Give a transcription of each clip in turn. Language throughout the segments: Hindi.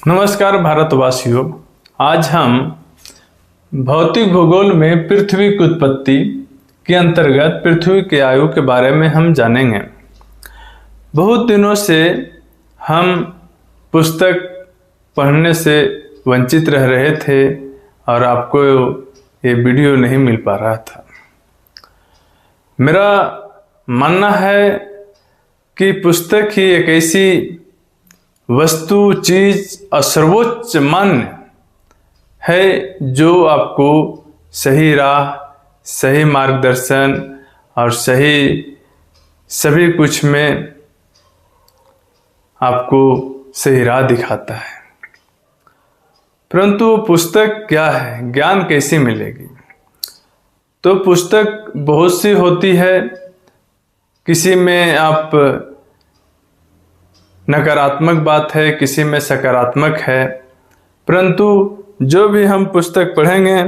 नमस्कार भारतवासियों। आज हम भौतिक भूगोल में पृथ्वी की उत्पत्ति के अंतर्गत पृथ्वी की आयु के बारे में हम जानेंगे। बहुत दिनों से हम पुस्तक पढ़ने से वंचित रह रहे थे और आपको ये वीडियो नहीं मिल पा रहा था। मेरा मानना है कि पुस्तक ही एक ऐसी वस्तु, चीज और सर्वोच्च मान्य है जो आपको सही राह, सही मार्गदर्शन और सभी कुछ में आपको सही राह दिखाता है। परंतु पुस्तक क्या है, ज्ञान कैसे मिलेगी? तो पुस्तक बहुत सी होती है। किसी में आप नकारात्मक बात है, किसी में सकारात्मक है, परंतु जो भी हम पुस्तक पढ़ेंगे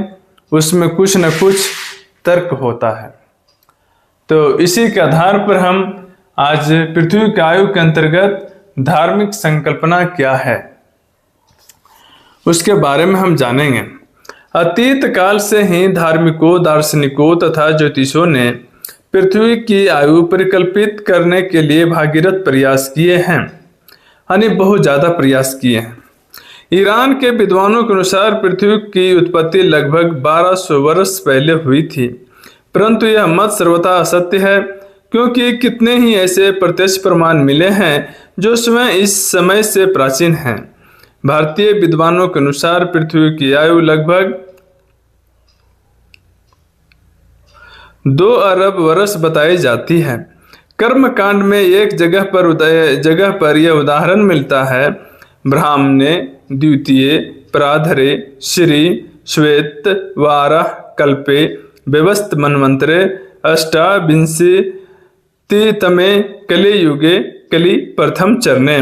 उसमें कुछ न कुछ तर्क होता है। तो इसी के आधार पर हम आज पृथ्वी की आयु के अंतर्गत धार्मिक संकल्पना क्या है उसके बारे में हम जानेंगे। अतीत काल से ही धार्मिकों, दार्शनिकों तथा ज्योतिषों ने पृथ्वी की आयु परिकल्पित करने के लिए भागीरथ प्रयास किए हैं, यानी बहुत ज़्यादा प्रयास किए हैं। ईरान के विद्वानों के अनुसार पृथ्वी की उत्पत्ति लगभग 1200 वर्ष पहले हुई थी, परंतु यह मत सर्वथा असत्य है, क्योंकि कितने ही ऐसे प्रत्यक्ष प्रमाण मिले हैं जो स्वयं इस समय से प्राचीन हैं। भारतीय विद्वानों के अनुसार पृथ्वी की आयु लगभग 2 अरब वर्ष बताई जाती है। कर्मकांड में एक जगह पर यह उदाहरण मिलता है। ब्राह्मणे, द्वितीय, प्राधरे, श्री, श्वेत, वाराह, कल्पे, व्यवस्थ मन्वंतरे, अष्टाविंशतितमे कलियुगे, कलि प्रथम चरणे।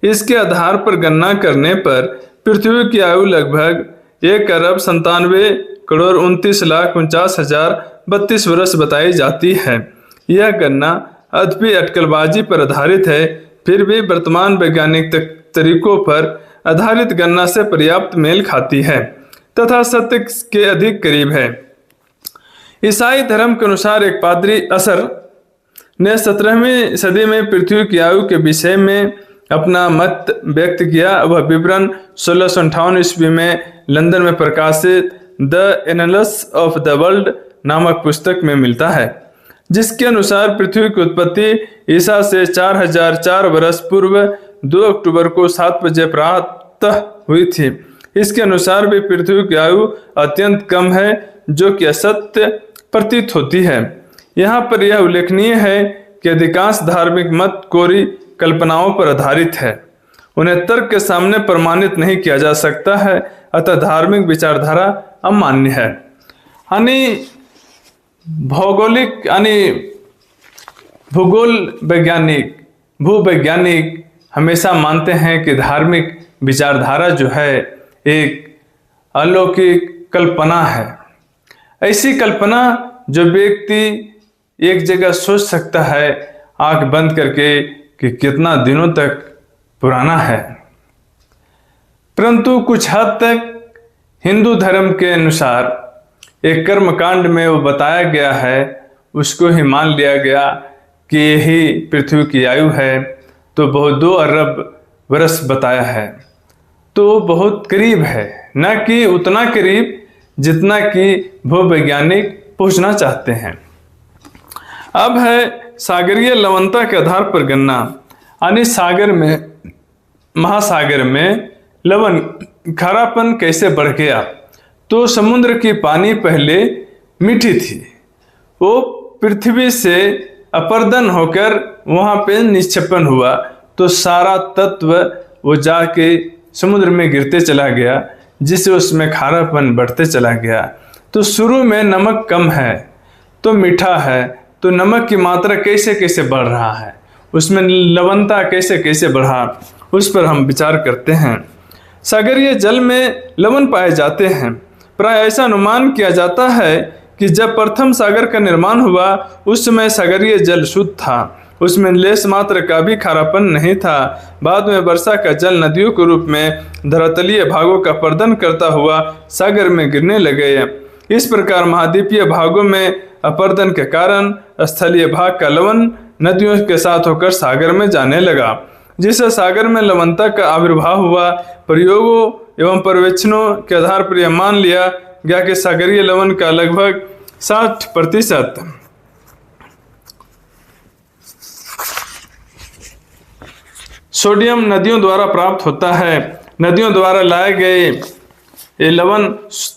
इसके आधार पर गणना करने पर पृथ्वी की आयु लगभग 1 अरब 97 करोड़ 29,49,032 वर्ष बताई जाती है। यह गणना अद्भुत अटकलबाजी पर आधारित है, फिर भी वर्तमान वैज्ञानिक तरीकों पर आधारित गणना से पर्याप्त मेल खाती है तथा सत्य के अधिक करीब है। ईसाई धर्म के अनुसार एक पादरी असर ने 17वीं सदी में पृथ्वी की आयु के विषय में अपना मत व्यक्त किया। वह विवरण 1658 ईस्वी में लंदन में प्रकाशित द एनालस ऑफ द वर्ल्ड नामक पुस्तक में मिलता है, जिसके अनुसार पृथ्वी की उत्पत्ति ईसा से 4004 वर्ष पूर्व 2 अक्टूबर को 7 बजे प्रातः हुई थी। इसके अनुसार भी पृथ्वी की आयु अत्यंत कम है, जो कि असत्य प्रतीत होती है। यहाँ पर यह उल्लेखनीय है कि अधिकांश धार्मिक मत कोरी कल्पनाओं पर आधारित है, उन्हें तर्क के सामने प्रमाणित नहीं किया जा सकता है, अतः धार्मिक विचारधारा अमान्य है। भूगोल वैज्ञानिक, भूवैज्ञानिक हमेशा मानते हैं कि धार्मिक विचारधारा जो है एक अलौकिक कल्पना है। ऐसी कल्पना जो व्यक्ति एक जगह सोच सकता है आंख बंद करके कि कितना दिनों तक पुराना है। परंतु कुछ हद तक हिंदू धर्म के अनुसार एक कर्मकांड में वो बताया गया है, उसको ही मान लिया गया कि यही पृथ्वी की आयु है, तो बहुत 2 अरब वर्ष बताया है, तो बहुत करीब है, न कि उतना करीब जितना कि भूवैज्ञानिक पहुंचना चाहते हैं। अब है सागरीय लवणता के आधार पर गणना, यानी महासागर में लवण खारापन कैसे बढ़ गया। तो समुद्र की पानी पहले मीठी थी, वो पृथ्वी से अपर्दन होकर वहाँ पे निक्षेपण हुआ, तो सारा तत्व वो जाके समुद्र में गिरते चला गया, जिससे उसमें खारापन बढ़ते चला गया। तो शुरू में नमक कम है तो मीठा है, तो नमक की मात्रा कैसे कैसे बढ़ रहा है, उसमें लवणता कैसे कैसे बढ़ा, उस पर हम विचार करते हैं। सागरीय जल में लवण पाए जाते हैं। प्राय ऐसा अनुमान किया जाता है कि जब प्रथम सागर का निर्माण हुआ उस समय सागरीय जल शुद्ध था उसमें लेस मात्र का भी खारापन नहीं था। बाद में वर्षा का जल नदियों के रूप में धरातलीय भागों का अपरदन करता हुआ सागर में गिरने लगे। इस प्रकार महाद्वीपीय भागों में अपरदन के कारण स्थलीय भाग का लवण नदियों के साथ होकर सागर में जाने लगा, जिससे सागर में लवणता का आविर्भाव हुआ। प्रयोगों एवं पर्यवेक्षणों के आधार पर यह मान लिया गया कि सागरीय लवण का लगभग 60% सोडियम नदियों द्वारा प्राप्त होता है। नदियों द्वारा लाए गए ये लवण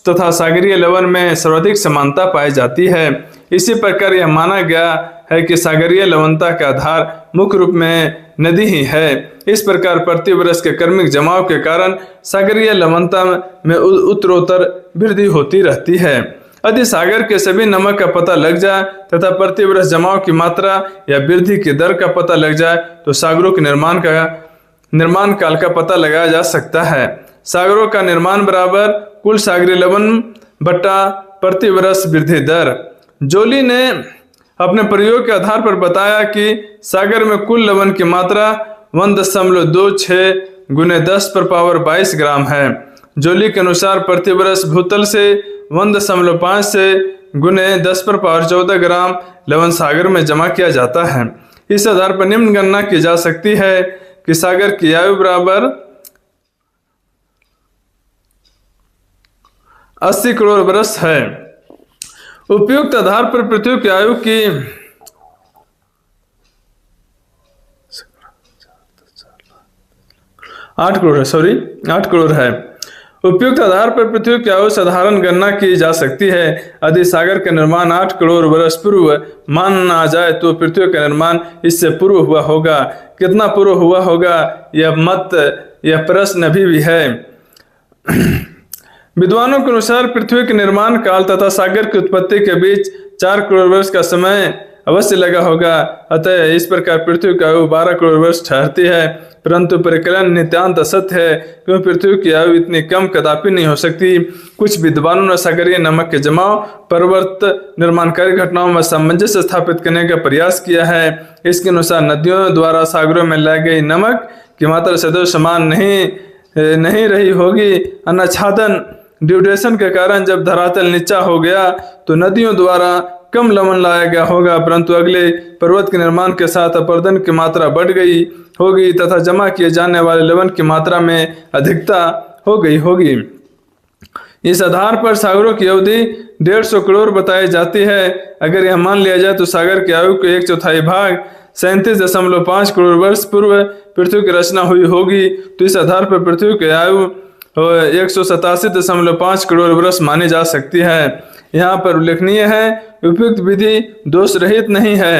तथा सागरीय लवण में सर्वाधिक समानता पाई जाती है। इसी प्रकार यह माना गया है कि सागरीय लवणता का आधार मुख्य रूप में नदी ही है। इस प्रकार प्रतिवर्ष के क्रमिक जमाव के कारण सागरीय लवणता में उत्तरोत्तर वृद्धि होती रहती है। यदि सागर के सभी नमक का पता लग जाए तथा प्रतिवर्ष जमाव की मात्रा या वृद्धि की दर का पता लग जाए तो सागरों के निर्माण काल का पता लगाया जा सकता है। सागरों का निर्माण बराबर कुल सागरीय लवण बट्टा प्रतिवर्ष वृद्धि दर। जोली ने अपने प्रयोग के आधार पर बताया कि सागर में कुल लवण की मात्रा 1.26 गुने 10⁻22 ग्राम है। जोली के अनुसार प्रतिवर्ष भूतल से 1.5 से गुने 10⁻14 ग्राम लवण सागर में जमा किया जाता है। इस आधार पर निम्न गणना की जा सकती है कि सागर की आयु बराबर 80 करोड़ वर्ष है। उपयुक्त आधार पर पृथ्वी की आयु की 8 करोड़ है। उपयुक्त आधार पर पृथ्वी की आयु साधारण गणना की जा सकती है। यदि सागर का निर्माण 8 करोड़ वर्ष पूर्व माना जाए तो पृथ्वी का निर्माण इससे पूर्व हुआ होगा। कितना पूर्व हुआ होगा यह प्रश्न अभी भी है। विद्वानों के अनुसार पृथ्वी के निर्माण काल तथा सागर की उत्पत्ति के बीच 4 करोड़ वर्ष का समय अवश्य लगा होगा। अतः इस प्रकार पृथ्वी की आयु 12 करोड़ वर्ष ठहरती है। परंतु परिकलन नितांत असत्य है, क्योंकि पृथ्वी की आयु इतनी कम कदापि नहीं हो सकती। कुछ विद्वानों ने सागरीय नमक के जमाव पर्वत निर्माणकारी घटनाओं में सामंजस्य स्थापित करने का प्रयास किया है। इसके अनुसार नदियों द्वारा सागरों में लाई गई नमक की मात्रा सदैव समान नहीं रही होगी। अनाच्छादन ड्यूरेशन के कारण जब धरातल नीचा हो गया तो नदियों द्वारा कम लवण लाया गया होगा, परंतु अगले पर्वत के निर्माण के साथ अपरदन की मात्रा बढ़ गई होगी तथा जमा किए जाने वाले लवण की मात्रा में अधिकता हो गई होगी। इस आधार पर सागरों की अवधि 150 करोड़ बताई जाती है। अगर यह मान लिया जाए तो सागर की आयु के 1/4 भाग 37.5 करोड़ वर्ष पूर्व पृथ्वी की रचना हुई होगी। तो इस आधार पर पृथ्वी की आयु 187.5 करोड़ वर्ष मानी जा सकती है। यहाँ पर उल्लेखनीय है उपयुक्त विधि दोष रहित नहीं है।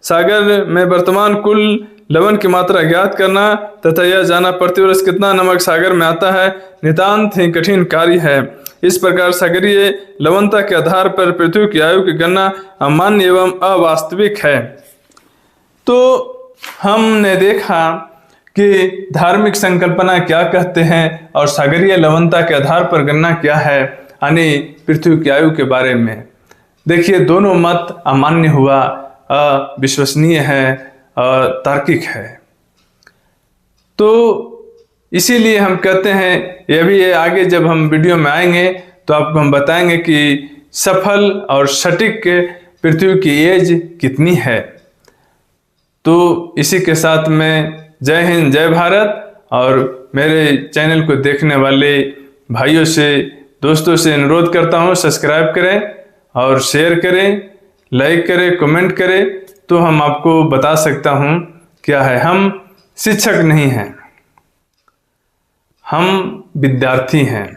सागर में वर्तमान कुल लवण की मात्रा ज्ञात करना तथा यह जाना प्रतिवर्ष कितना नमक सागर में आता है नितांत ही कठिन कार्य है। इस प्रकार सागरीय लवणता के आधार पर पृथ्वी की आयु की गणना अमान्य एवं अवास्तविक है। तो हमने देखा कि धार्मिक संकल्पना क्या कहते हैं और सागरीय लवणता के आधार पर गणना क्या है, यानी पृथ्वी की आयु के बारे में। देखिए, दोनों मत अमान्य हुआ, अविश्वसनीय है, तार्किक है। तो इसीलिए हम कहते हैं, यह भी है आगे जब हम वीडियो में आएंगे तो आपको हम बताएंगे कि सफल और सटीक पृथ्वी की एज कितनी है। तो इसी के साथ में जय हिंद, जय भारत। और मेरे चैनल को देखने वाले भाइयों से, दोस्तों से अनुरोध करता हूँ सब्सक्राइब करें और शेयर करें, लाइक करें, कमेंट करें, तो हम आपको बता सकता हूँ क्या है। हम शिक्षक नहीं हैं, हम विद्यार्थी हैं।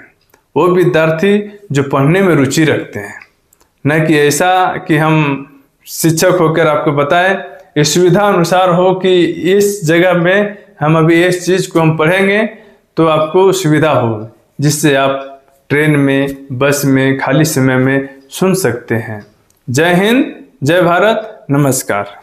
वो विद्यार्थी जो पढ़ने में रुचि रखते हैं, न कि ऐसा कि हम शिक्षक होकर आपको बताएं। इस सुविधा अनुसार हो कि इस जगह में हम अभी इस चीज़ को हम पढ़ेंगे तो आपको सुविधा हो, जिससे आप ट्रेन में, बस में, खाली समय में सुन सकते हैं। जय हिंद, जय भारत, नमस्कार।